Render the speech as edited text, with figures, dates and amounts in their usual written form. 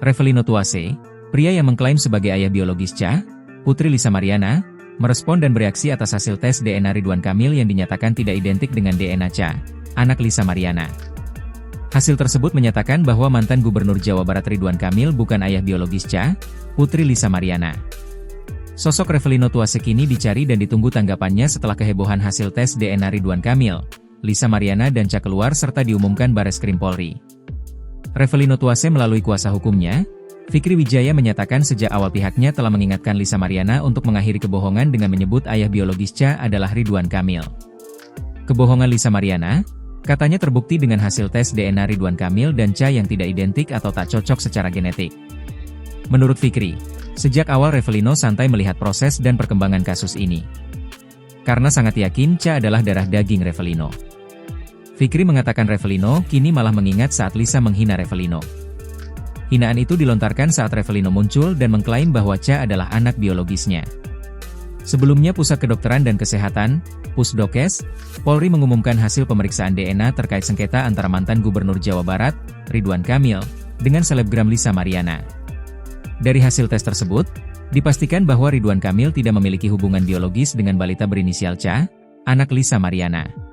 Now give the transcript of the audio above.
Revelino Tuase, pria yang mengklaim sebagai ayah biologis Cha, putri Lisa Mariana, merespon dan bereaksi atas hasil tes DNA Ridwan Kamil yang dinyatakan tidak identik dengan DNA Cha, anak Lisa Mariana. Hasil tersebut menyatakan bahwa mantan Gubernur Jawa Barat Ridwan Kamil bukan ayah biologis Cha, putri Lisa Mariana. Sosok Revelino Tuase kini dicari dan ditunggu tanggapannya setelah kehebohan hasil tes DNA Ridwan Kamil, Lisa Mariana dan Cha keluar serta diumumkan Bareskrim Polri. Revelino Tuase melalui kuasa hukumnya, Fikri Wijaya menyatakan sejak awal pihaknya telah mengingatkan Lisa Mariana untuk mengakhiri kebohongan dengan menyebut ayah biologis Cha adalah Ridwan Kamil. Kebohongan Lisa Mariana, katanya terbukti dengan hasil tes DNA Ridwan Kamil dan Cha yang tidak identik atau tak cocok secara genetik. Menurut Fikri, sejak awal Revelino santai melihat proses dan perkembangan kasus ini. Karena sangat yakin Cha adalah darah daging Revelino. Fikri mengatakan Revelino kini malah mengingat saat Lisa menghina Revelino. Hinaan itu dilontarkan saat Revelino muncul dan mengklaim bahwa Cha adalah anak biologisnya. Sebelumnya Pusat Kedokteran dan Kesehatan, Pusdokes, Polri mengumumkan hasil pemeriksaan DNA terkait sengketa antara mantan Gubernur Jawa Barat, Ridwan Kamil, dengan selebgram Lisa Mariana. Dari hasil tes tersebut, dipastikan bahwa Ridwan Kamil tidak memiliki hubungan biologis dengan balita berinisial Cha, anak Lisa Mariana.